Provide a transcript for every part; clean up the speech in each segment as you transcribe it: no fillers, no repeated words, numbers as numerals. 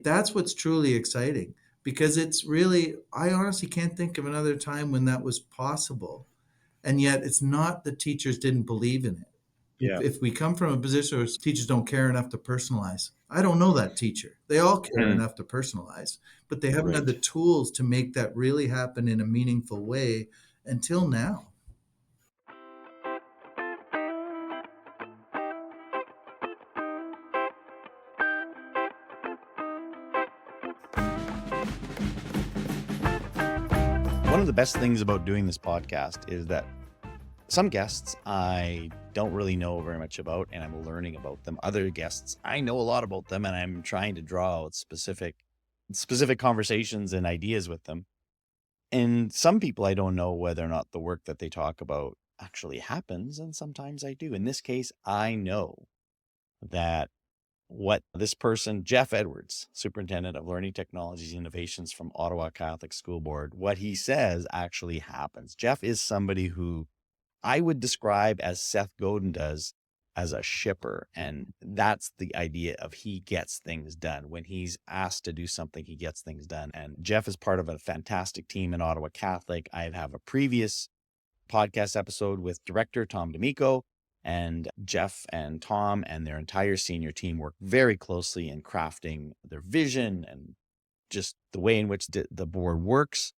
That's what's truly exciting, because it's really, I honestly can't think of another time when that was possible. And yet it's not that teachers didn't believe in it. Yeah. If we come from a position where teachers don't care enough to personalize, I don't know that teacher. They all care Hmm. enough to personalize, but they haven't had Right. the tools to make that really happen in a meaningful way until now. One of the best things about doing this podcast is that some guests I don't really know very much about, and I'm learning about them. Other guests I know a lot about them, and I'm trying to draw out specific conversations and ideas with them. And some people I don't know whether or not the work that they talk about actually happens, and sometimes I do. In this case, I know that what this person, Geoff Edwards, Superintendent of Learning Technologies and Innovations from Ottawa Catholic School Board, what he says actually happens. Geoff is somebody who I would describe, as Seth Godin does, as a shipper. And that's the idea of he gets things done. When he's asked to do something, he gets things done. And Geoff is part of a fantastic team in Ottawa Catholic. I have a previous podcast episode with director Tom D'Amico, and Geoff and Tom and their entire senior team work very closely in crafting their vision and just the way in which the board works.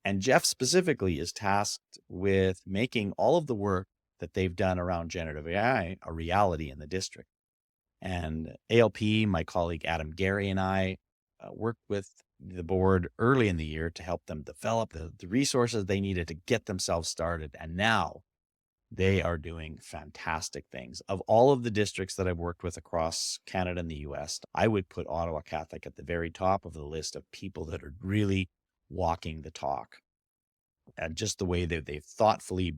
And Geoff specifically is tasked with making all of the work that they've done around generative AI a reality in the district. And ALP, my colleague Adam Gary, and I worked with the board early in the year to help them develop the resources they needed to get themselves started. And now they are doing fantastic things. Of all of the districts that I've worked with across Canada and the US, I would put Ottawa Catholic at the very top of the list of people that are really walking the talk. And just the way that they've thoughtfully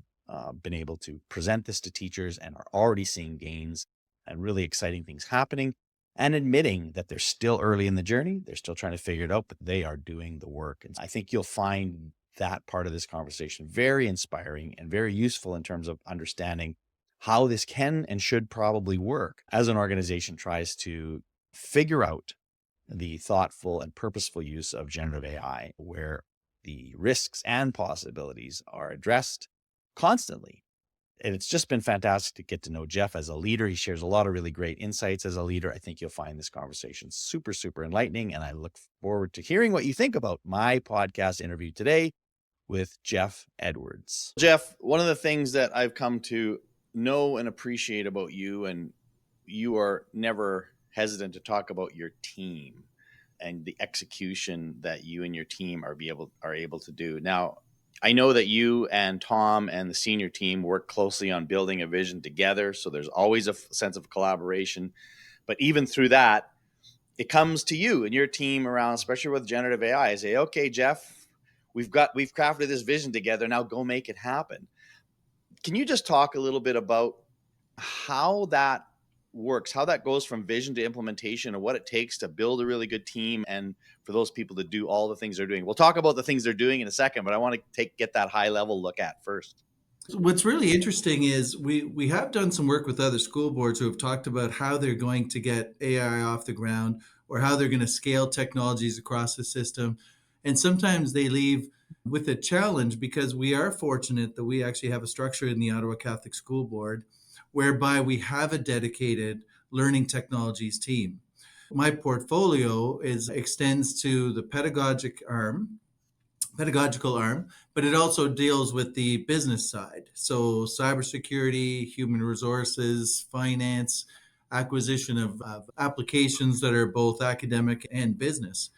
been able to present this to teachers and are already seeing gains and really exciting things happening, and admitting that they're still early in the journey. They're still trying to figure it out, but they are doing the work. And I think you'll find that part of this conversation very inspiring and very useful in terms of understanding how this can and should probably work as an organization tries to figure out the thoughtful and purposeful use of generative AI, where the risks and possibilities are addressed constantly. And it's just been fantastic to get to know Geoff as a leader. He shares a lot of really great insights as a leader. I think you'll find this conversation super, super enlightening. And I look forward to hearing what you think about my podcast interview today with Geoff Edwards. Geoff, one of the things that I've come to know and appreciate about you, and you are never hesitant to talk about your team and the execution that you and your team are able to do. Now, I know that you and Tom and the senior team work closely on building a vision together, so there's always a sense of collaboration. But even through that, it comes to you and your team around, especially with generative AI. I say, okay, Geoff, we've crafted this vision together. Now go make it happen. Can you just talk a little bit about how that works, how that goes from vision to implementation, and what it takes to build a really good team and for those people to do all the things they're doing? We'll talk about the things they're doing in a second, but I want to get that high level look at first. What's really interesting is we have done some work with other school boards who have talked about how they're going to get AI off the ground, or how they're going to scale technologies across the system. And sometimes they leave with a challenge, because we are fortunate that we actually have a structure in the Ottawa Catholic School Board whereby we have a dedicated learning technologies team. My portfolio extends to the pedagogical arm, but it also deals with the business side. So, cybersecurity, human resources, finance, acquisition of applications that are both academic and business.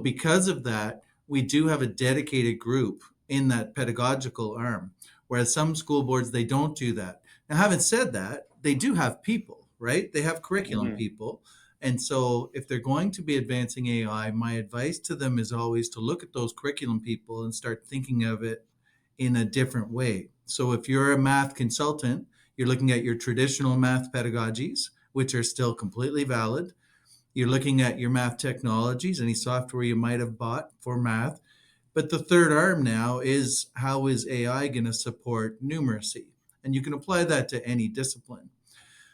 Because of that, we do have a dedicated group in that pedagogical arm, whereas some school boards, they don't do that. Now, having said that, they do have people, right? They have curriculum Mm-hmm. people. And so, if they're going to be advancing AI, my advice to them is always to look at those curriculum people and start thinking of it in a different way. So, if you're a math consultant, you're looking at your traditional math pedagogies, which are still completely valid. You're looking at your math technologies, any software you might have bought for math. But the third arm now is, how is AI going to support numeracy? And you can apply that to any discipline.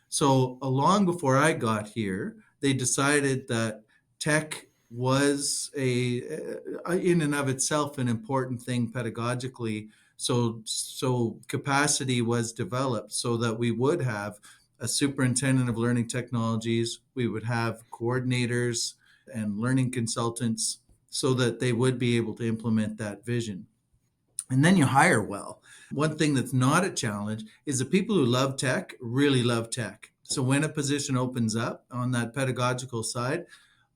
So, long before I got here, they decided that tech was in and of itself an important thing pedagogically. So capacity was developed so that we would have a superintendent of learning technologies, we would have coordinators and learning consultants so that they would be able to implement that vision. And then you hire well. One thing that's not a challenge is the people who love tech really love tech. So when a position opens up on that pedagogical side,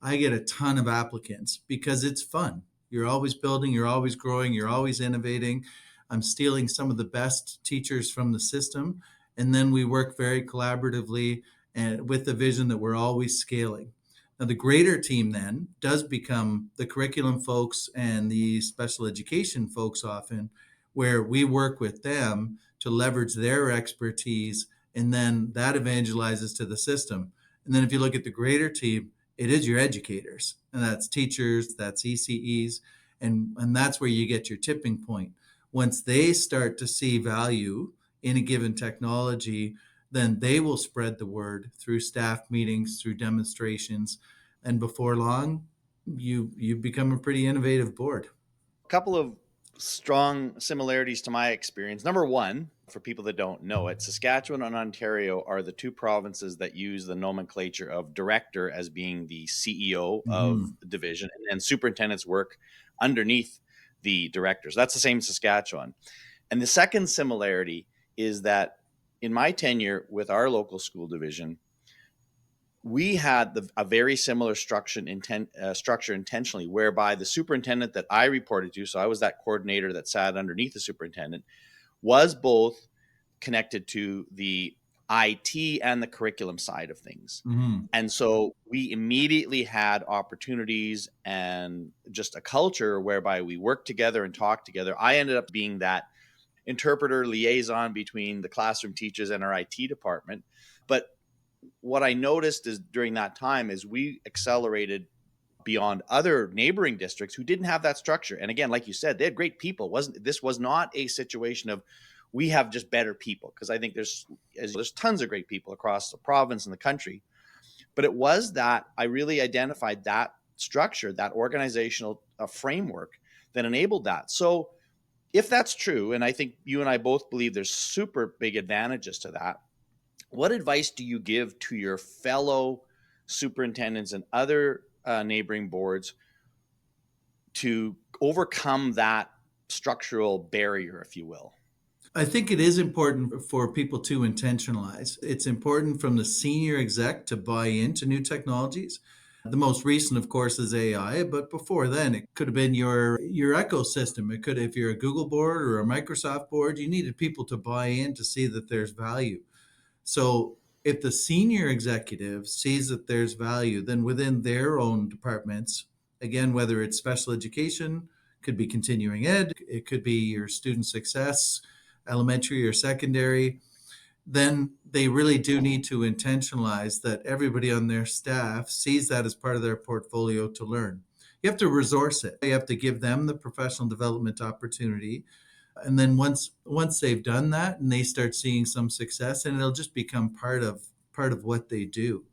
I get a ton of applicants because it's fun. You're always building, you're always growing, you're always innovating. I'm stealing some of the best teachers from the system. And then we work very collaboratively and with the vision that we're always scaling. Now, the greater team then does become the curriculum folks and the special education folks often, where we work with them to leverage their expertise, and then that evangelizes to the system. And then if you look at the greater team, it is your educators, and that's teachers, that's ECEs, and that's where you get your tipping point. Once they start to see value in a given technology, then they will spread the word through staff meetings, through demonstrations, and before long, you become a pretty innovative board. A couple of strong similarities to my experience. Number one, for people that don't know it, Saskatchewan and Ontario are the two provinces that use the nomenclature of director as being the CEO of Mm-hmm. the division, and then superintendents work underneath the directors. That's the same in Saskatchewan. And the second similarity is that in my tenure with our local school division, we had a very similar structure intentionally, whereby the superintendent that I reported to, so I was that coordinator that sat underneath the superintendent, was both connected to the IT and the curriculum side of things. Mm-hmm. And so we immediately had opportunities and just a culture whereby we worked together and talked together. I ended up being that interpreter liaison between the classroom teachers and our IT department. But what I noticed is during that time is we accelerated beyond other neighboring districts who didn't have that structure. And again, like you said, they had great people. This was not a situation of we have just better people, because I think there's tons of great people across the province and the country. But it was that I really identified that structure, that organizational framework that enabled that. So if that's true, and I think you and I both believe there's super big advantages to that, what advice do you give to your fellow superintendents and other neighboring boards to overcome that structural barrier, if you will? I think it is important for people to intentionalize. It's important from the senior exec to buy into new technologies. The most recent, of course, is AI, but before then, it could have been your ecosystem. It could, if you're a Google board or a Microsoft board, you needed people to buy in to see that there's value. So if the senior executive sees that there's value, then within their own departments, again, whether it's special education, could be continuing ed, it could be your student success, elementary or secondary, then they really do need to intentionalize that everybody on their staff sees that as part of their portfolio to learn. You have to resource it. You have to give them the professional development opportunity, and then once they've done that and they start seeing some success, and it'll just become part of what they do.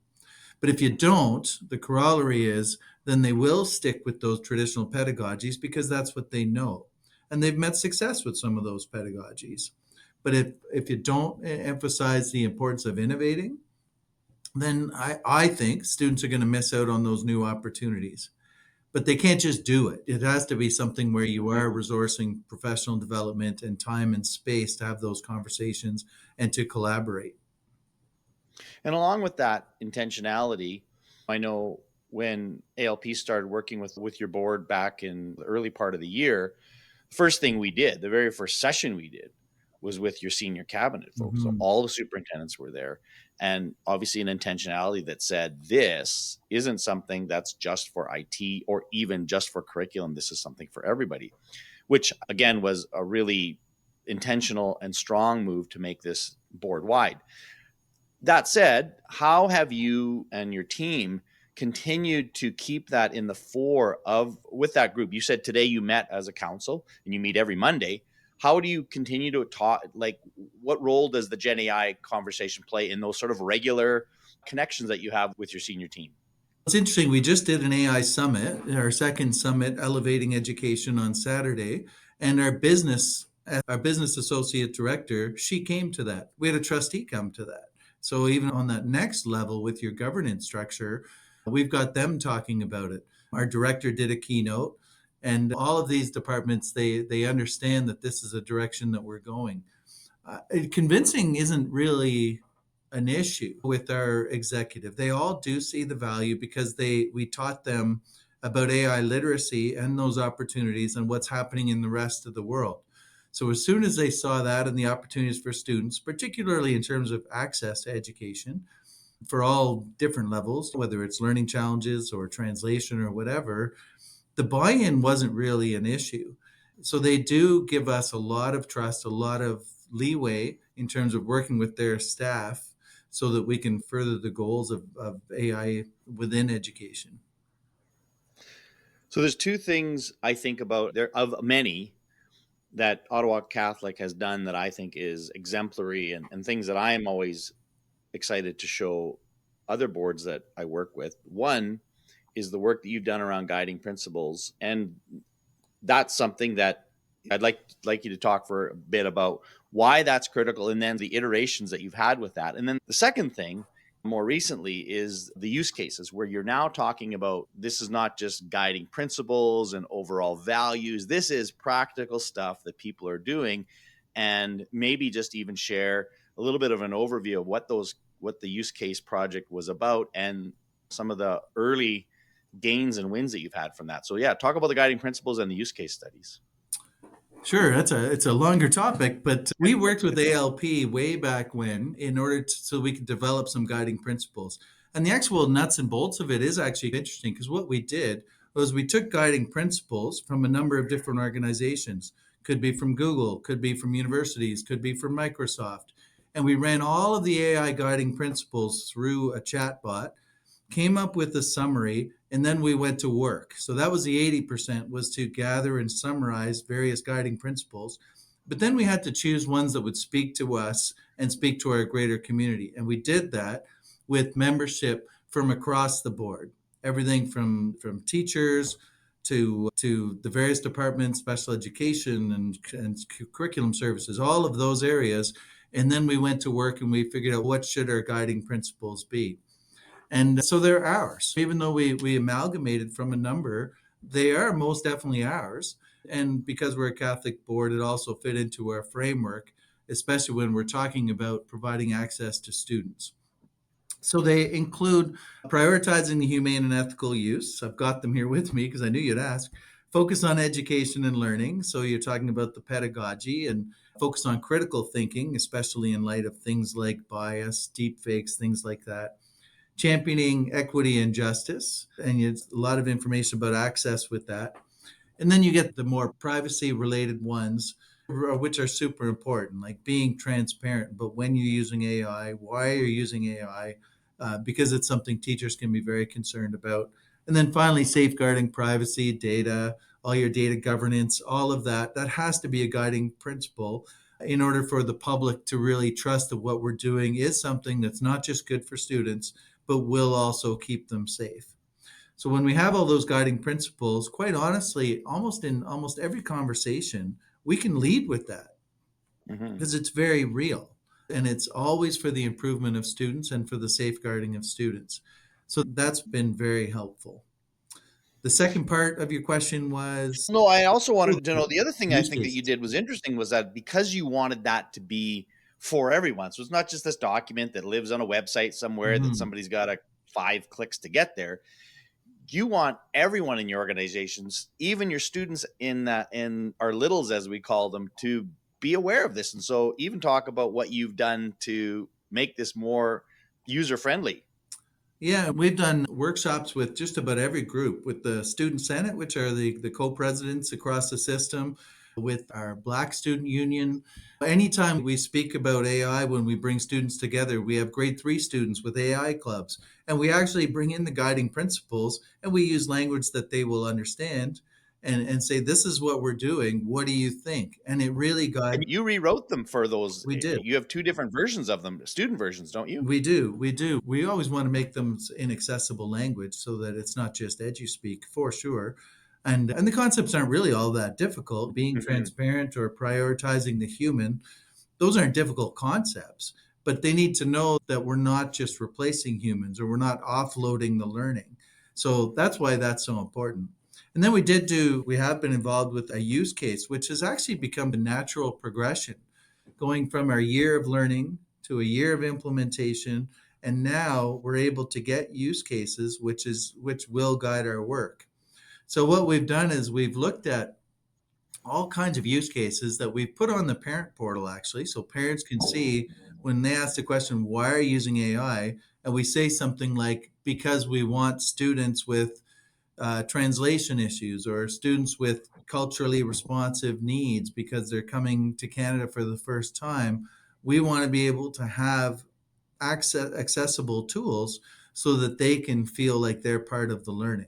But if you don't, the corollary is then they will stick with those traditional pedagogies because that's what they know, and they've met success with some of those pedagogies. But if you don't emphasize the importance of innovating, then I think students are going to miss out on those new opportunities. But they can't just do it. It has to be something where you are resourcing professional development and time and space to have those conversations and to collaborate. And along with that intentionality, I know when ALP started working with your board back in the early part of the year, first thing we did, the very first session we did, was with your senior cabinet folks. So Mm-hmm. all the superintendents were there. And obviously an intentionality that said, this isn't something that's just for IT or even just for curriculum. This is something for everybody, which again was a really intentional and strong move to make this board wide. That said, how have you and your team continued to keep that in the fore of with that group? You said today you met as a council and you meet every Monday. How do you continue to talk? Like, what role does the Gen AI conversation play in those sort of regular connections that you have with your senior team? It's interesting. We just did an AI summit, our second summit, Elevating Education, on Saturday, and our business associate director, she came to that. We had a trustee come to that. So even on that next level with your governance structure, we've got them talking about it. Our director did a keynote, and all of these departments, they understand that this is a direction that we're going. Convincing isn't really an issue with our executive. They all do see the value because we taught them about AI literacy and those opportunities and what's happening in the rest of the world. So as soon as they saw that and the opportunities for students, particularly in terms of access to education for all different levels, whether it's learning challenges or translation or whatever, the buy-in wasn't really an issue. So they do give us a lot of trust, a lot of leeway in terms of working with their staff so that we can further the goals of AI within education. So there's two things I think about there of many that Ottawa Catholic has done that I think is exemplary, and things that I am always excited to show other boards that I work with. One is the work that you've done around guiding principles, and that's something that I'd like you to talk for a bit about why that's critical, and then the iterations that you've had with that. And then the second thing, more recently, is the use cases where you're now talking about this is not just guiding principles and overall values. This is practical stuff that people are doing, and maybe just even share a little bit of an overview of what the use case project was about and some of the early gains and wins that you've had from that. So yeah, talk about the guiding principles and the use case studies. Sure, it's a longer topic, but we worked with ALP way back when in order so we could develop some guiding principles. And the actual nuts and bolts of it is actually interesting because what we did was we took guiding principles from a number of different organizations. Could be from Google, could be from universities, could be from Microsoft. And we ran all of the AI guiding principles through a chatbot, came up with a summary, and then we went to work. So that was the 80%, was to gather and summarize various guiding principles. But then we had to choose ones that would speak to us and speak to our greater community. And we did that with membership from across the board, everything from teachers to the various departments, special education and curriculum services, all of those areas. And then we went to work and we figured out what should our guiding principles be. And so they're ours. Even though we amalgamated from a number, they are most definitely ours. And because we're a Catholic board, it also fit into our framework, especially when we're talking about providing access to students. So they include prioritizing the humane and ethical use. I've got them here with me because I knew you'd ask. Focus on education and learning. So you're talking about the pedagogy and focus on critical thinking, especially in light of things like bias, deep fakes, things like that. Championing equity and justice, and it's a lot of information about access with that. And then you get the more privacy related ones, which are super important, like being transparent. But when you're using AI, why you're using AI, because it's something teachers can be very concerned about. And then finally, safeguarding privacy, data, all your data governance, all of that. That has to be a guiding principle in order for the public to really trust that what we're doing is something that's not just good for students, but will also keep them safe. So when we have all those guiding principles, quite honestly, almost in almost every conversation, we can lead with that Mm-hmm. because it's very real and it's always for the improvement of students and for the safeguarding of students. So that's been very helpful. The second part of your question was No, I also wanted to know the other thing I use think that you cases. did was interesting was that because you wanted that to be for everyone. So it's not just this document that lives on a website somewhere that Mhm. somebody's got 5 clicks to get there. You want everyone in your organizations, even your students in our littles as we call them, to be aware of this. And so even talk about what you've done to make this more user friendly. Yeah, we've done workshops with just about every group, with the Student Senate, which are the co-presidents across the system, with our Black Student Union. Anytime we speak about AI, when we bring students together, we have grade 3 students with AI clubs, and we actually bring in the guiding principles, and we use language that they will understand. and say, this is what we're doing. What do you think? And it really got, And you rewrote them for those. we did. You have two different versions of them, student versions, don't you? We do. We do. We always want to make them in accessible language so that it's not just edu-speak, for sure. And the concepts aren't really all that difficult. Being Mhm. transparent or prioritizing the human, those aren't difficult concepts, but they need to know that we're not just replacing humans or we're not offloading the learning. So that's why that's so important. And then we have been involved with a use case, which has actually become a natural progression, going from our year of learning to a year of implementation. And now we're able to get use cases, which will guide our work. So what we've done is we've looked at all kinds of use cases that we've put on the parent portal, actually, so parents can see when they ask the question, why are you using AI? And we say something like, because we want students with translation issues or students with culturally responsive needs because they're coming to Canada for the first time. We want to be able to have accessible tools so that they can feel like they're part of the learning.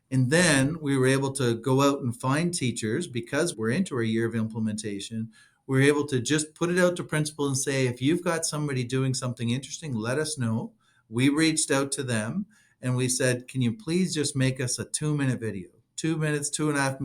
And then we were able to go out and find teachers because we're into a year of implementation. We're able to just put it out to principals and say, if you've got somebody doing something interesting, let us know. We reached out to them and we said, can you please just make us a 2-minute video? 2 minutes, 2.5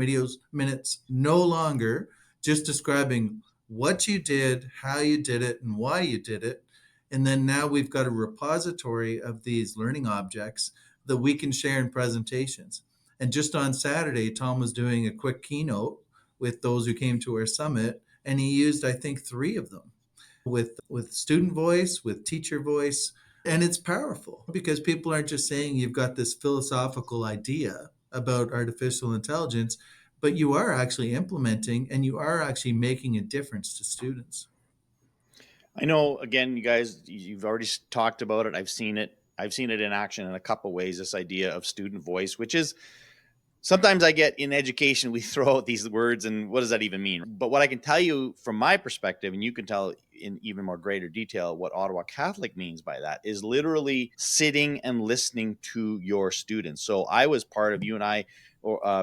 minutes, no longer, just describing what you did, how you did it, and why you did it. And then now we've got a repository of these learning objects that we can share in presentations. And just on Saturday, Tom was doing a quick keynote with those who came to our summit, and he used, I think, 3 of them with student voice, with teacher voice. And it's powerful because people aren't just saying you've got this philosophical idea about artificial intelligence, but you are actually implementing and you are actually making a difference to students. I know, again, you guys, you've already talked about it. I've seen it. I've seen it in action in a couple ways. This idea of student voice, which is sometimes I get in education, we throw out these words and what does that even mean? But what I can tell you from my perspective, and you can tell in even more greater detail what Ottawa Catholic means by that, is literally sitting and listening to your students. So I was part of, you and I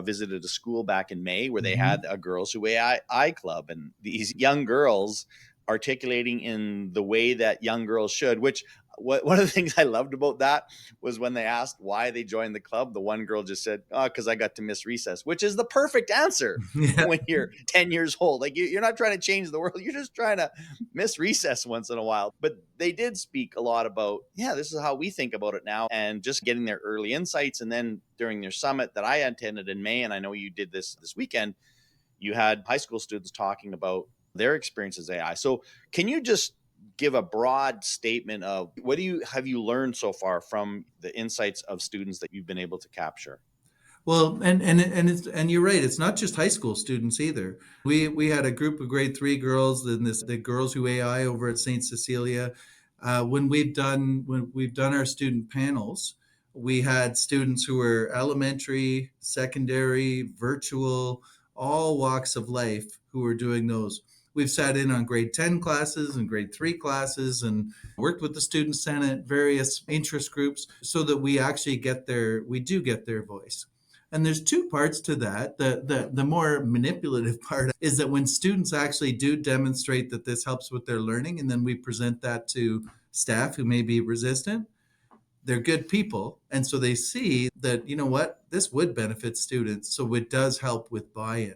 visited a school back in May where they Mhm. had a Girls Who AI club, and these young girls articulating in the way that young girls should, which one of the things I loved about that was when they asked why they joined the club, the one girl just said, oh, because I got to miss recess, which is the perfect answer Yeah. when you're 10 years old. Like you're not trying to change the world. You're just trying to miss recess once in a while. But they did speak a lot about, yeah, this is how we think about it now, and just getting their early insights. And then during their summit that I attended in May, and I know you did this weekend, you had high school students talking about their experiences with AI. So can you just give a broad statement of what have you learned so far from the insights of students that you've been able to capture? Well, and you're right. It's not just high school students either. We had a group of grade 3 girls in the Girls Who AI over at St. Cecilia. When we've done our student panels, we had students who were elementary, secondary, virtual, all walks of life who were doing those. We've sat in on grade 10 classes and grade 3 classes and worked with the student senate, various interest groups, so that we do get their voice. And there's 2 parts to that. The more manipulative part is that when students actually do demonstrate that this helps with their learning, and then we present that to staff who may be resistant, they're good people. And so they see that, you know what, this would benefit students. So it does help with buy-in.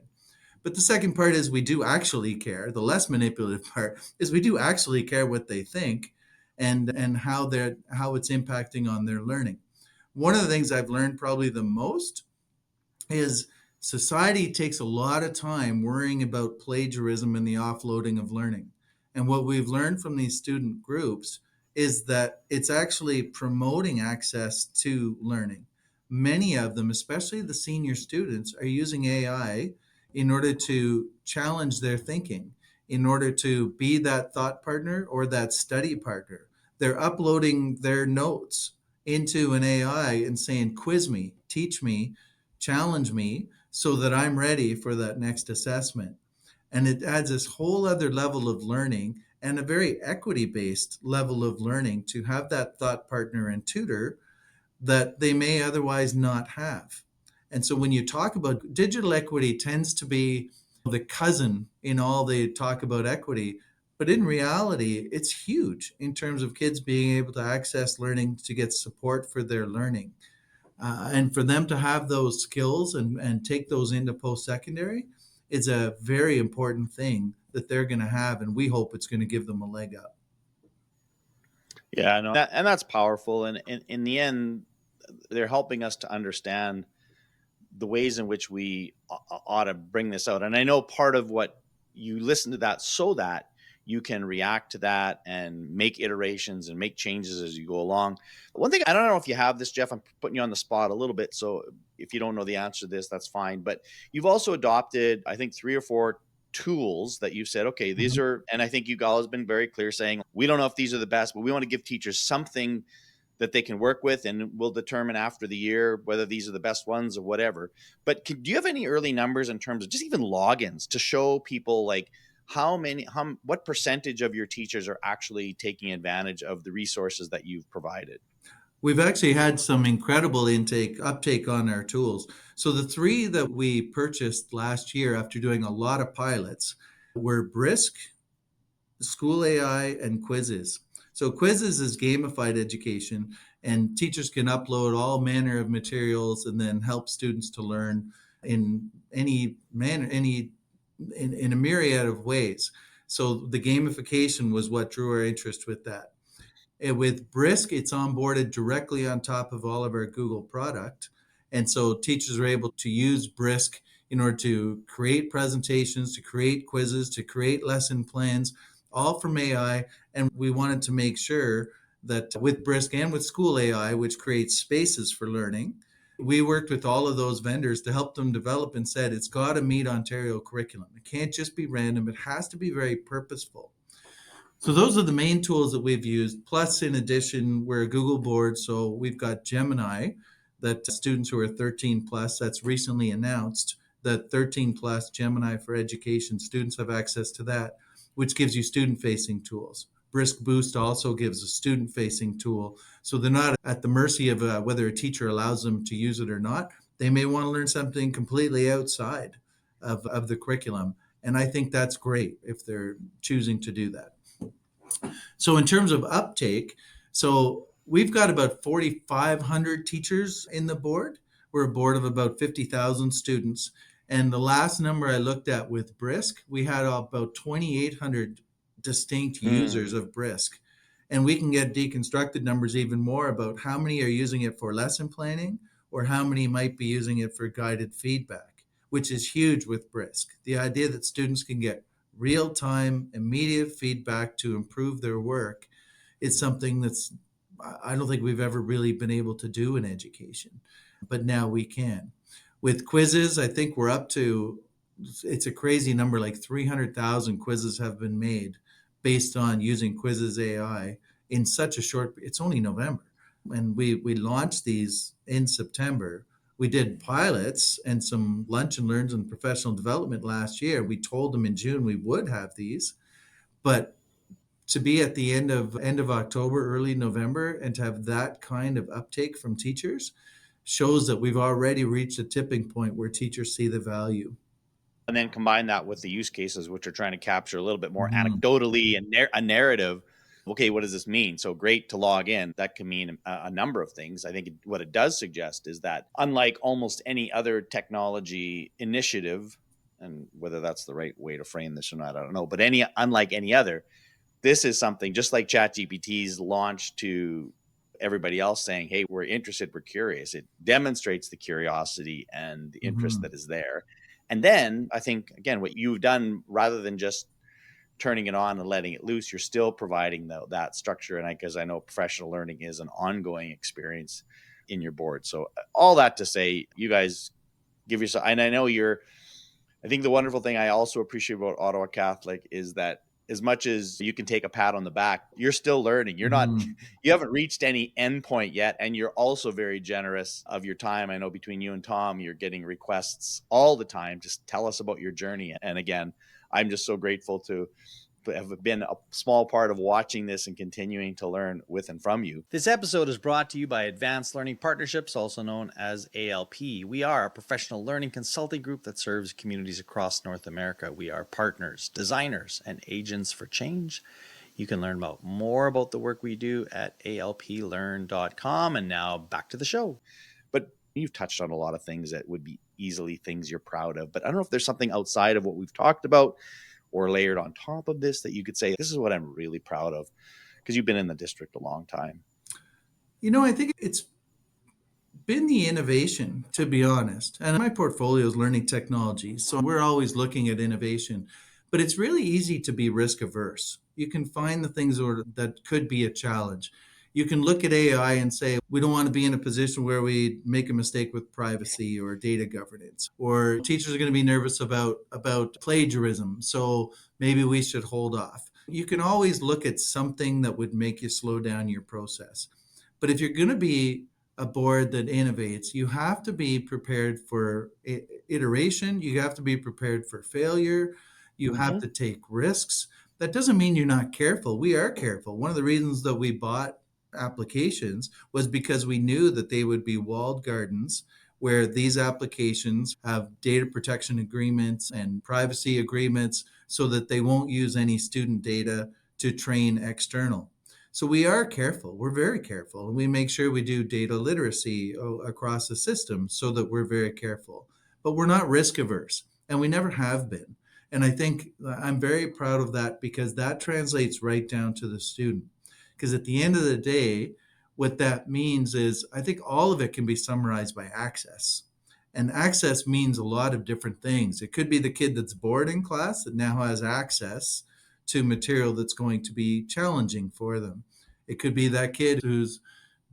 But the second part is we do actually care. The less manipulative part is we do actually care what they think and how it's impacting on their learning. One of the things I've learned probably the most is society takes a lot of time worrying about plagiarism and the offloading of learning. And what we've learned from these student groups is that it's actually promoting access to learning. Many of them, especially the senior students, are using AI in order to challenge their thinking, in order to be that thought partner or that study partner. They're uploading their notes into an AI and saying, quiz me, teach me, challenge me so that I'm ready for that next assessment. And it adds this whole other level of learning and a very equity based level of learning to have that thought partner and tutor that they may otherwise not have. And so when you talk about digital equity tends to be the cousin in all they talk about equity, but in reality, it's huge in terms of kids being able to access learning, to get support for their learning. And for them to have those skills and take those into post-secondary is a very important thing that they're going to have. And we hope it's going to give them a leg up. Yeah, no, and that's powerful. And in the end, they're helping us to understand the ways in which we ought to bring this out. And I know part of what you listen to that so that you can react to that and make iterations and make changes as you go along. One thing, I don't know if you have this, Geoff, I'm putting you on the spot a little bit. So if you don't know the answer to this, that's fine. But you've also adopted, I think, 3 or 4 tools that you've said, okay, these Mhm. are, and I think you guys have been very clear saying, we don't know if these are the best, but we want to give teachers something that they can work with, and we'll determine after the year whether these are the best ones or whatever. But do you have any early numbers in terms of just even logins to show people like what percentage of your teachers are actually taking advantage of the resources that you've provided? We've actually had some incredible uptake on our tools. So the three that we purchased last year after doing a lot of pilots were Brisk, School AI, and Quizzes. So Quizzes is gamified education, and teachers can upload all manner of materials and then help students to learn in any manner, in a myriad of ways. So the gamification was what drew our interest with that. And with Brisk, it's onboarded directly on top of all of our Google product. And so teachers are able to use Brisk in order to create presentations, to create quizzes, to create lesson plans, all from AI. And we wanted to make sure that with Brisk and with School AI, which creates spaces for learning, we worked with all of those vendors to help them develop and said it's got to meet Ontario curriculum. It can't just be random, it has to be very purposeful. So those are the main tools that we've used. Plus, in addition, we're a Google board, so we've got Gemini that students who are 13 plus, that's recently announced that 13 plus Gemini for education students have access to that, which gives you student facing tools. Brisk Boost also gives a student facing tool. So they're not at the mercy of whether a teacher allows them to use it or not. They may want to learn something completely outside of the curriculum. And I think that's great if they're choosing to do that. So in terms of uptake, so we've got about 4,500 teachers in the board. We're a board of about 50,000 students. And the last number I looked at with Brisk, we had about 2,800 distinct Mm. users of Brisk. And we can get deconstructed numbers even more about how many are using it for lesson planning or how many might be using it for guided feedback, which is huge with Brisk. The idea that students can get real time, immediate feedback to improve their work is something that's, I don't think we've ever really been able to do in education, but now we can. With quizzes, I think we're up to, it's a crazy number, like 300,000 quizzes have been made based on using Quizzes AI in such a short, it's only November. And we launched these in September. We did pilots and some lunch and learns and professional development last year. We told them in June we would have these, but to be at the end of October, early November, and to have that kind of uptake from teachers shows that we've already reached a tipping point where teachers see the value. And then combine that with the use cases, which are trying to capture a little bit more Mhm. anecdotally and a narrative. Okay, what does this mean? So great to log in. That can mean a number of things. I think what it does suggest is that unlike almost any other technology initiative, and whether that's the right way to frame this or not, I don't know, but unlike any other, this is something just like ChatGPT's launch to everybody else saying, hey, we're interested, we're curious. It demonstrates the curiosity and the interest Mhm. that is there. And then I think, again, what you've done rather than just turning it on and letting it loose, you're still providing that structure. And because I know professional learning is an ongoing experience in your board. So all that to say, you guys give yourself, and I know I think the wonderful thing I also appreciate about Ottawa Catholic is that as much as you can take a pat on the back, you're still learning. You're not, Mhm. you haven't reached any endpoint yet. And you're also very generous of your time. I know between you and Tom, you're getting requests all the time. Just tell us about your journey. And again, I'm just so grateful to have been a small part of watching this and continuing to learn with and from you. This episode is brought to you by Advanced Learning Partnerships, also known as ALP. We are a professional learning consulting group that serves communities across North America. We are partners, designers, and agents for change. You can learn more about the work we do at alplearn.com. And now back to the show. But you've touched on a lot of things that would be easily things you're proud of. But I don't know if there's something outside of what we've talked about or layered on top of this that you could say, this is what I'm really proud of, because you've been in the district a long time. I think it's been the innovation, to be honest. And my portfolio is learning technology. So we're always looking at innovation. But it's really easy to be risk averse. You can find the things that could be a challenge. You can look at AI and say, we don't want to be in a position where we make a mistake with privacy or data governance, or teachers are going to be nervous about plagiarism. So maybe we should hold off. You can always look at something that would make you slow down your process. But if you're going to be a board that innovates, you have to be prepared for iteration. You have to be prepared for failure. You have to take risks. That doesn't mean you're not careful. We are careful. One of the reasons that we bought applications was because we knew that they would be walled gardens where these applications have data protection agreements and privacy agreements so that they won't use any student data to train external. So we are careful. We're very careful. We make sure we do data literacy across the system so that we're very careful. But we're not risk averse, and we never have been. And I think I'm very proud of that because that translates right down to the student. Because at the end of the day, what that means is I think all of it can be summarized by access. And access means a lot of different things. It could be the kid that's bored in class that now has access to material that's going to be challenging for them. It could be that kid who's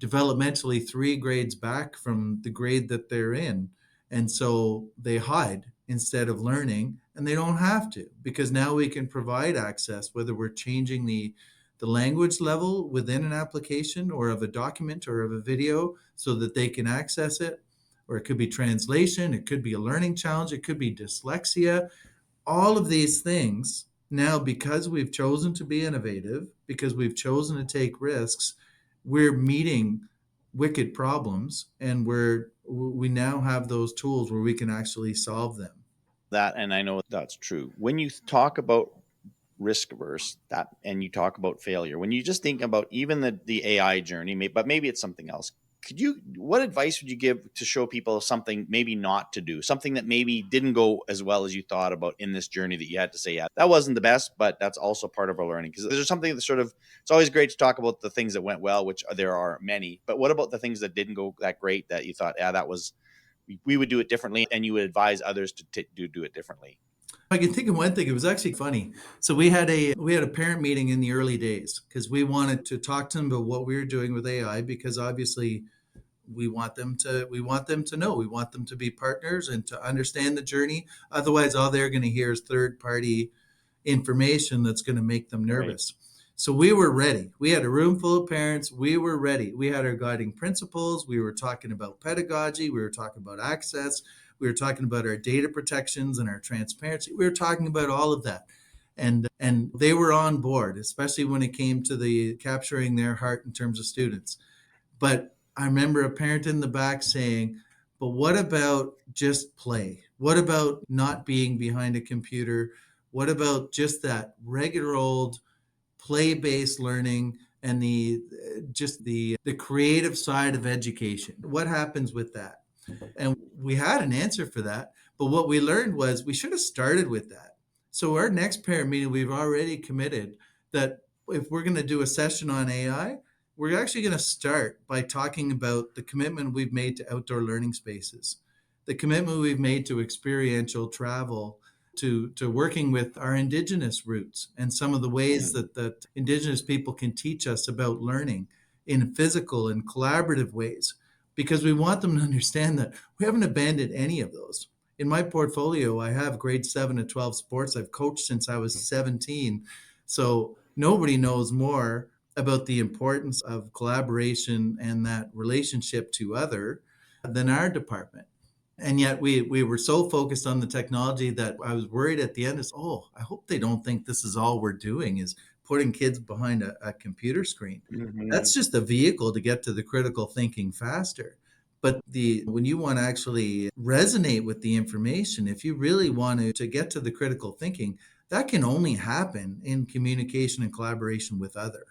developmentally 3 grades back from the grade that they're in. And so they hide instead of learning, and they don't have to, because now we can provide access, whether we're changing the language level within an application or of a document or of a video so that they can access it. Or it could be translation, it could be a learning challenge, it could be dyslexia. All of these things now, because we've chosen to be innovative, because we've chosen to take risks, we're meeting wicked problems, and we now have those tools where we can actually solve them. That, and I know that's true. When you talk about risk averse, that, and you talk about failure, when you just think about even the AI journey, but maybe it's something else, what advice would you give to show people something maybe not to do, something that maybe didn't go as well as you thought about in this journey that you had to say, yeah, that wasn't the best, but that's also part of our learning? Because there's something that it's always great to talk about the things that went well, which there are many, but what about the things that didn't go that great that you thought, yeah, we would do it differently, and you would advise others to do it differently? I can think of one thing. It was actually funny. So we had a parent meeting in the early days because we wanted to talk to them about what we were doing with AI, because obviously we want them to know, we want them to be partners and to understand the journey. Otherwise, all they're going to hear is third party information that's going to make them nervous. Right. So we were ready. We had a room full of parents. We were ready. We had our guiding principles. We were talking about pedagogy. We were talking about access. We were talking about our data protections and our transparency. We were talking about all of that. And they were on board, especially when it came to the capturing their heart in terms of students. But I remember a parent in the back saying, but what about just play? What about not being behind a computer? What about just that regular old play-based learning and the creative side of education? What happens with that? And we had an answer for that, but what we learned was we should have started with that. So our next parent meeting, we've already committed that if we're going to do a session on AI, we're actually going to start by talking about the commitment we've made to outdoor learning spaces, the commitment we've made to experiential travel, to working with our Indigenous roots and some of the ways that Indigenous people can teach us about learning in physical and collaborative ways, because we want them to understand that we haven't abandoned any of those. In my portfolio, I have grade 7 to 12 sports. I've coached since I was 17. So nobody knows more about the importance of collaboration and that relationship to other than our department. And yet we were so focused on the technology that I was worried at the end is, oh, I hope they don't think this is all we're doing is putting kids behind a computer screen. Hmm. That's just a vehicle to get to the critical thinking faster. But when you want to actually resonate with the information, if you really want to get to the critical thinking, that can only happen in communication and collaboration with other.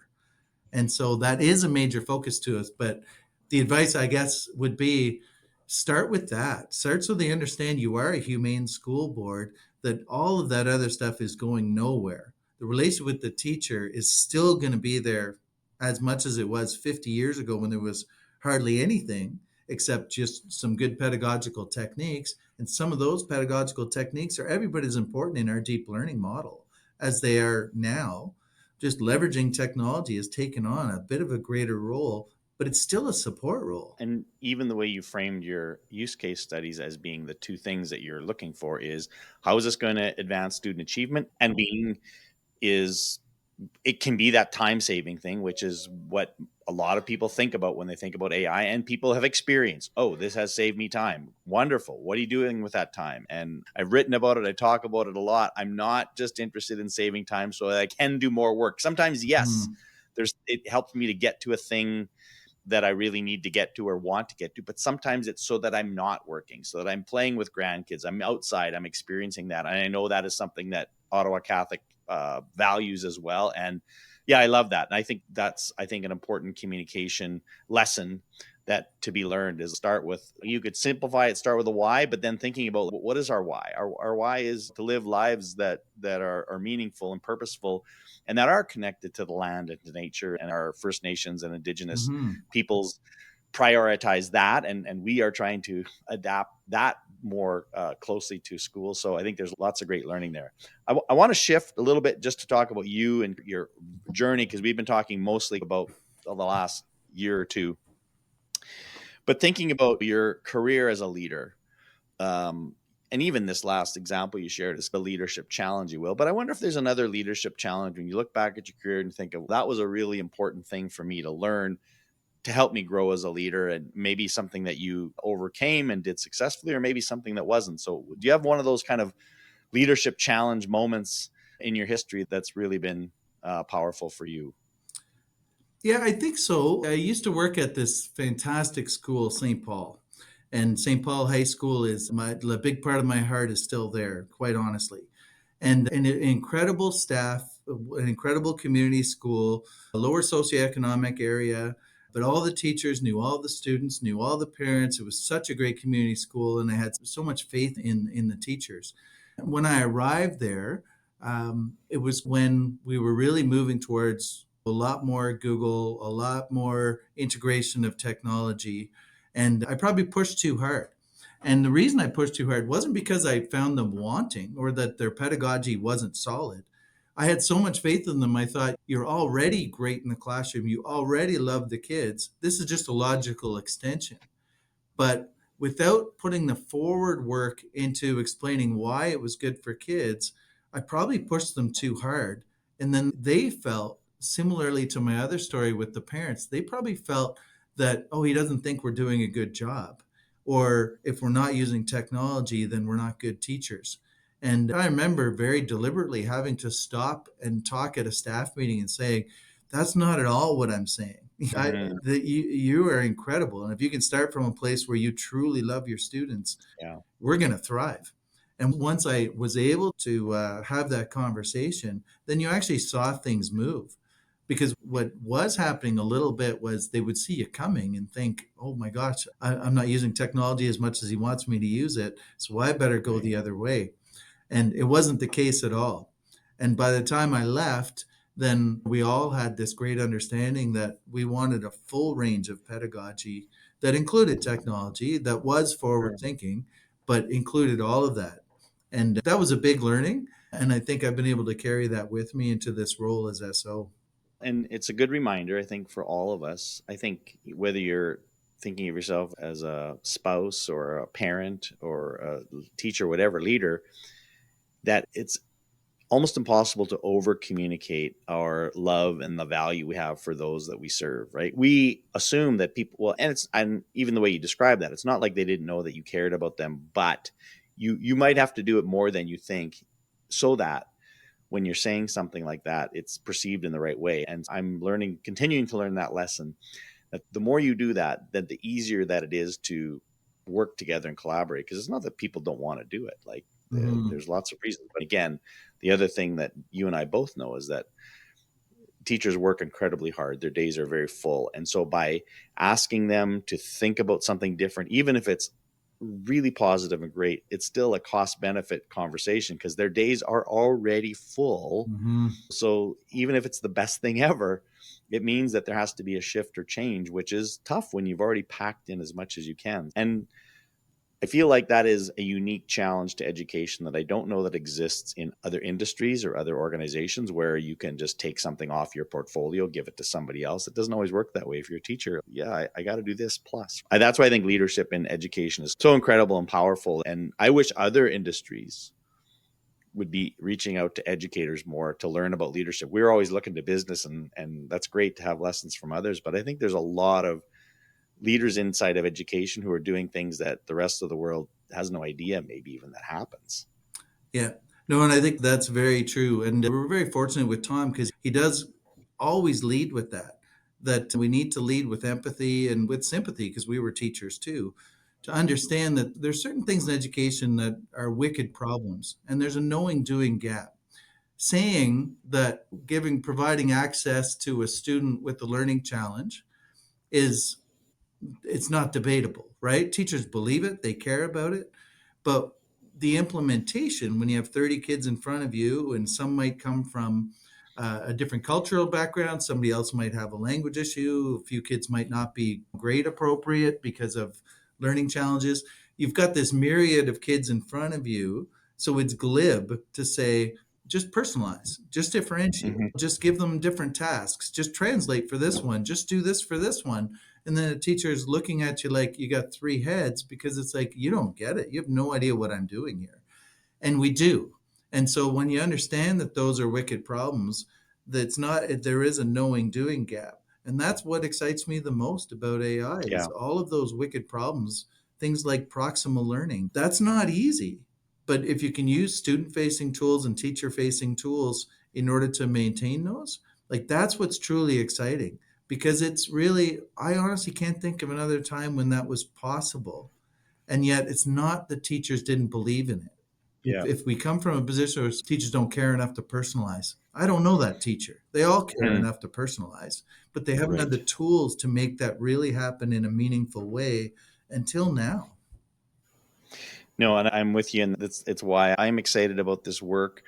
And so that is a major focus to us. But the advice, I guess, would be start with that. Start so they understand you are a humane school board, that all of that other stuff is going nowhere. The relationship with the teacher is still going to be there as much as it was 50 years ago when there was hardly anything except just some good pedagogical techniques. And some of those pedagogical techniques are every bit as important in our deep learning model as they are now. Just leveraging technology has taken on a bit of a greater role, but it's still a support role. And even the way you framed your use case studies as being the two things that you're looking for is, how is this going to advance student achievement? And being is, it can be that time saving thing, which is what a lot of people think about when they think about AI, and people have experienced, oh, this has saved me time. Wonderful. What are you doing with that time? And I've written about it. I talk about it a lot. I'm not just interested in saving time so that I can do more work. Sometimes, yes, Mm. it helps me to get to a thing that I really need to get to or want to get to. But sometimes it's so that I'm not working, so that I'm playing with grandkids. I'm outside, I'm experiencing that. And I know that is something that Ottawa Catholic values as well. And yeah, I love that. And I think that's, an important communication lesson that to be learned is start with, you could simplify it, start with a why, but then thinking about what is our why? Our why is to live lives that are meaningful and purposeful, and that are connected to the land and to nature, and our First Nations and Indigenous Hmm. peoples prioritize that, and we are trying to adapt that more closely to schools. So I think there's lots of great learning there. I want to shift a little bit just to talk about you and your journey, because we've been talking mostly about the last year or two, but thinking about your career as a leader, um, and even this last example you shared is the leadership challenge, you will. But I wonder if there's another leadership challenge when you look back at your career and think of, that was a really important thing for me to learn to help me grow as a leader, and maybe something that you overcame and did successfully, or maybe something that wasn't. So do you have one of those kind of leadership challenge moments in your history that's really been powerful for you? Yeah, I think so. I used to work at this fantastic school, St. Paul. And St. Paul High School is a big part of my heart is still there, quite honestly. And an incredible staff, an incredible community school, a lower socioeconomic area, but all the teachers knew all the students, knew all the parents. It was such a great community school, and I had so much faith in the teachers. When I arrived there, it was when we were really moving towards a lot more Google, a lot more integration of technology, and I probably pushed too hard. And the reason I pushed too hard wasn't because I found them wanting or that their pedagogy wasn't solid. I had so much faith in them. I thought, you're already great in the classroom. You already love the kids. This is just a logical extension. But without putting the forward work into explaining why it was good for kids, I probably pushed them too hard. And then they felt, similarly to my other story with the parents, they probably felt that, oh, he doesn't think we're doing a good job. Or if we're not using technology, then we're not good teachers. And I remember very deliberately having to stop and talk at a staff meeting and saying, that's not at all what I'm saying. Mhm. You are incredible. And if you can start from a place where you truly love your students, Yeah. we're going to thrive. And once I was able to have that conversation, then you actually saw things move. Because what was happening a little bit was they would see you coming and think, oh my gosh, I'm not using technology as much as he wants me to use it. So I better go Right. the other way. And it wasn't the case at all. And by the time I left, then we all had this great understanding that we wanted a full range of pedagogy that included technology, that was Sure. forward thinking, but included all of that. And that was a big learning. And I think I've been able to carry that with me into this role as SO. And it's a good reminder, I think, for all of us. I think whether you're thinking of yourself as a spouse or a parent or a teacher, whatever, leader, that it's almost impossible to over communicate our love and the value we have for those that we serve, right? We assume that people, well, and even the way you describe that, it's not like they didn't know that you cared about them, but you might have to do it more than you think, so that when you're saying something like that, it's perceived in the right way. And I'm continuing to learn that lesson, that the more you do that, then the easier that it is to work together and collaborate. Because it's not that people don't want to do it. Like, Mhm. there's lots of reasons. But again, the other thing that you and I both know is that teachers work incredibly hard. Their days are very full. And so by asking them to think about something different, even if it's really positive and great, it's still a cost benefit conversation because their days are already full. Mhm. So even if it's the best thing ever, it means that there has to be a shift or change, which is tough when you've already packed in as much as you can. And I feel like that is a unique challenge to education that I don't know that exists in other industries or other organizations, where you can just take something off your portfolio, give it to somebody else. It doesn't always work that way. If you're a teacher, yeah, I got to do this plus. That's why I think leadership in education is so incredible and powerful. And I wish other industries would be reaching out to educators more to learn about leadership. We're always looking to business, and that's great to have lessons from others. But I think there's a lot of leaders inside of education who are doing things that the rest of the world has no idea, maybe even that happens. Yeah. No, and I think that's very true. And we're very fortunate with Tom because he does always lead with that, that we need to lead with empathy and with sympathy because we were teachers too, to understand that there's certain things in education that are wicked problems and there's a knowing doing gap. Saying that providing access to a student with a learning challenge is it's not debatable, right? Teachers believe it, they care about it, but the implementation, when you have 30 kids in front of you, and some might come from a different cultural background, somebody else might have a language issue, a few kids might not be grade appropriate because of learning challenges. You've got this myriad of kids in front of you, so it's glib to say, just personalize, just differentiate, Mm-hmm. just give them different tasks, just translate for this one, just do this for this one. And then the teacher is looking at you like you got three heads because it's like, you don't get it. You have no idea what I'm doing here. And we do. And so when you understand that those are wicked problems, that's not, there is a knowing doing gap. And that's what excites me the most about AI is Yeah. all of those wicked problems, things like proximal learning. That's not easy. But if you can use student facing tools and teacher facing tools in order to maintain those, like that's what's truly exciting because it's really, I honestly can't think of another time when that was possible. And yet it's not that teachers didn't believe in it. Yeah. If we come from a position where teachers don't care enough to personalize, I don't know that teacher. They all care Hmm. enough to personalize, but they haven't had Right. the tools to make that really happen in a meaningful way until now. No, and I'm with you, and it's why I'm excited about this work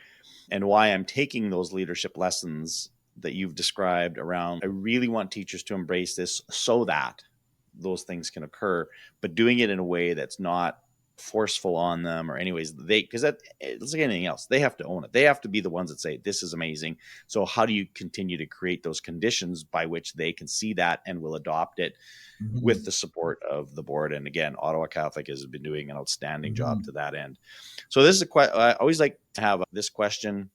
and why I'm taking those leadership lessons that you've described around. I really want teachers to embrace this so that those things can occur, but doing it in a way that's not forceful on them, or anyways they, because that, it's like anything else, they have to own it. They have to be the ones that say this is amazing. So how do you continue to create those conditions by which they can see that and will adopt it with Mhm. the support of the board? And again, Ottawa Catholic has been doing an outstanding job to Mhm. that end. So this is I always like to have this question,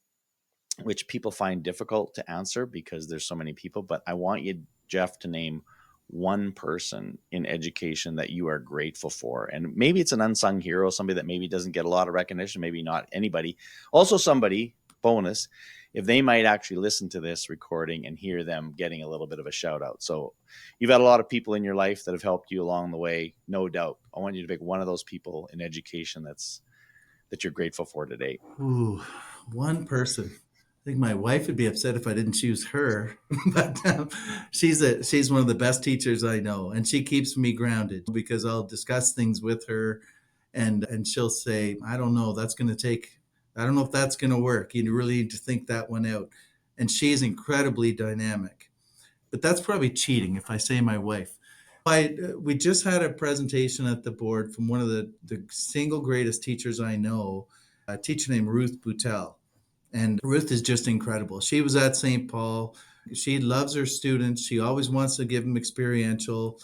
which people find difficult to answer because there's so many people. But I want you, Geoff, to name one person in education that you are grateful for. And maybe it's an unsung hero, somebody that maybe doesn't get a lot of recognition, maybe not anybody. Also, somebody, bonus, if they might actually listen to this recording and hear them getting a little bit of a shout out. So you've had a lot of people in your life that have helped you along the way, no doubt. I want you to pick one of those people in education that you're grateful for today. Ooh, one person. I think my wife would be upset if I didn't choose her, but she's one of the best teachers I know, and she keeps me grounded because I'll discuss things with her, and she'll say, "I don't know, that's going to take. I don't know if that's going to work. You really need to think that one out." And she's incredibly dynamic, but that's probably cheating if I say my wife. We just had a presentation at the board from one of the single greatest teachers I know, a teacher named Ruth Boutel. And Ruth is just incredible. She was at St. Paul. She loves her students. She always wants to give them experiential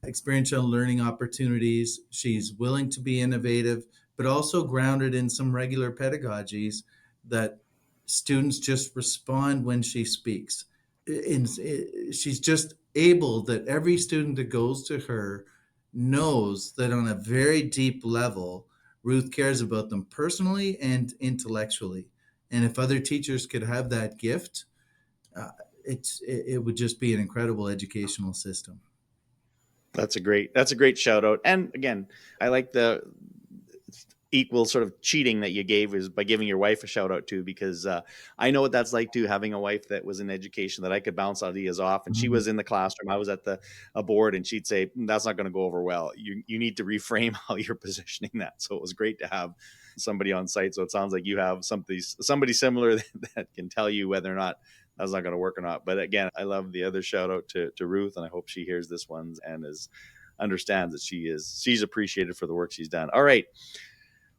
learning opportunities. She's willing to be innovative, but also grounded in some regular pedagogies that students just respond when she speaks. And she's just able that every student that goes to her knows that on a very deep level, Ruth cares about them personally and intellectually. And if other teachers could have that gift, uh, it would just be an incredible educational system. That's a great shout out. And again, I like the equal sort of cheating that you gave is by giving your wife a shout out too, because I know what that's like too, having a wife that was in education that I could bounce ideas off, and she Mhm. was in the classroom, I was at the a board, and she'd say, that's not going to go over well. You need to reframe how you're positioning that. So it was great to have somebody on site. So it sounds like you have somebody similar that can tell you whether or not that's not going to work or not. But again, I love the other shout out to Ruth, and I hope she hears this one and understands that she's appreciated for the work she's done. All right.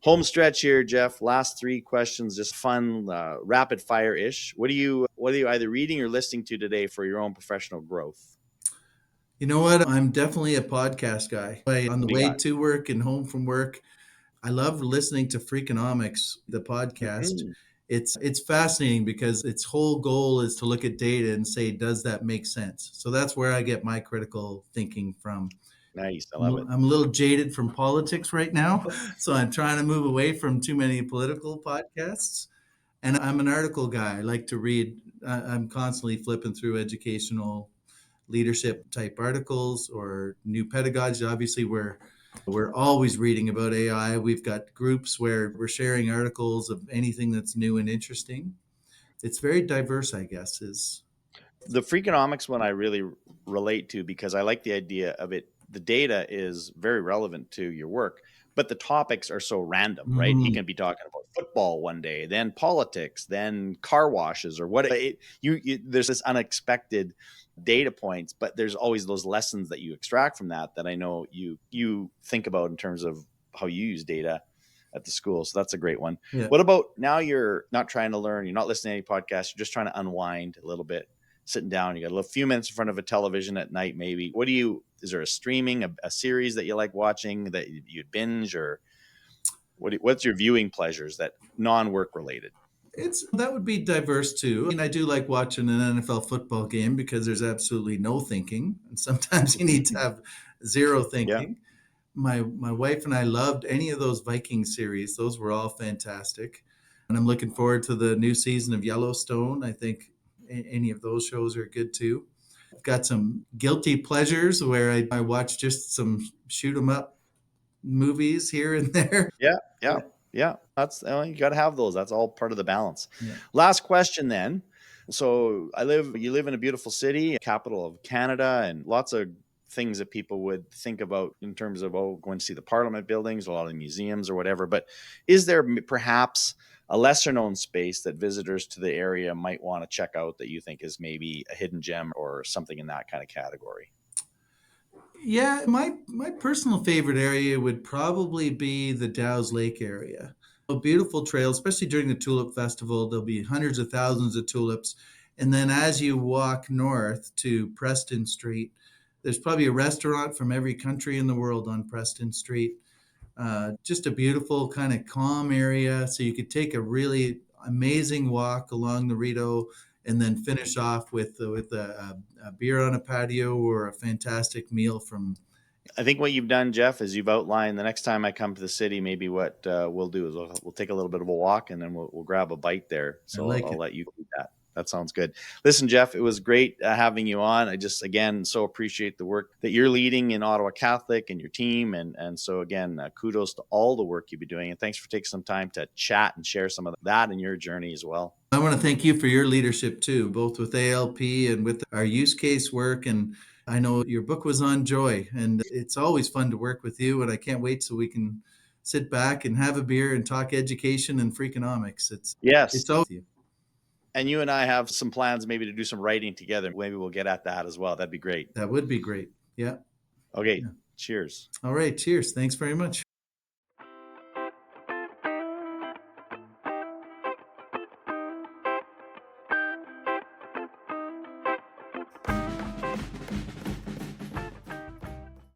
Home stretch here, Geoff. Last three questions, just fun, rapid fire ish. What are you either reading or listening to today for your own professional growth? You know what? I'm definitely a podcast guy. On the What do you way got? to work and home from work, I love listening to Freakonomics, the podcast. Mm-hmm. It's fascinating because its whole goal is to look at data and say, does that make sense? So that's where I get my critical thinking from. Nice, I I'm love it. I'm a little jaded from politics right now, so I'm trying to move away from too many political podcasts. And I'm an article guy. I like to read. I'm constantly flipping through educational leadership type articles or new pedagogies. Obviously, we're always reading about AI. We've got groups where we're sharing articles of anything that's new and interesting. It's very diverse, I guess. Is The Freakonomics one I really relate to because I like the idea of it. The data is very relevant to your work, but the topics are so random, right? He Mhm. can be talking about football one day, then politics, then car washes or what. There's this unexpected data points, but there's always those lessons that you extract from that I know you think about in terms of how you use data at the school. So that's a great one. Yeah. What about now? You're not trying to learn, you're not listening to any podcasts, you're just trying to unwind a little bit, sitting down, you got a few minutes in front of a television at night, maybe. Is there a streaming, a series that you like watching that you'd binge, or what's your viewing pleasures that non-work related? It's that would be diverse too. I do like watching an NFL football game because there's absolutely no thinking, and sometimes you need to have zero Yeah. thinking. My wife and I loved any of those Viking series. Those were all fantastic. And I'm looking forward to the new season of Yellowstone. I think any of those shows are good too. I've got some guilty pleasures where I watch just some shoot 'em up movies here and there. Yeah. Yeah. Yeah. That's, you got to have those. That's all part of the balance. Yeah. Last question then. So you live in a beautiful city, capital of Canada, and lots of things that people would think about in terms of, going to see the Parliament buildings, a lot of museums or whatever. But is there perhaps a lesser known space that visitors to the area might want to check out that you think is maybe a hidden gem or something in that kind of category? Yeah, my personal favorite area would probably be the Dow's Lake area. A beautiful trail, especially during the Tulip Festival. There'll be hundreds of thousands of tulips. And then as you walk north to Preston Street, there's probably a restaurant from every country in the world on Preston Street. Just a beautiful kind of calm area. So you could take a really amazing walk along the Rideau and then finish off with a beer on a patio or a fantastic meal from. I think what you've done, Geoff, is you've outlined the next time I come to the city, maybe what we'll do is we'll take a little bit of a walk and then we'll grab a bite there. I So like I'll it. let you do that. That sounds good. Listen, Geoff, it was great having you on. I just, again, so appreciate the work that you're leading in Ottawa Catholic and your team. And so, again, kudos to all the work you've been doing. And thanks for taking some time to chat and share some of that in your journey as well. I want to thank you for your leadership too, both with ALP and with our use case work. And I know your book was on joy, and it's always fun to work with you. And I can't wait so we can sit back and have a beer and talk education and Freakonomics. Yes. It's always you. And you and I have some plans maybe to do some writing together. Maybe we'll get at that as well. That'd be great. That would be great. Yeah. Okay. Yeah. Cheers. All right. Cheers. Thanks very much.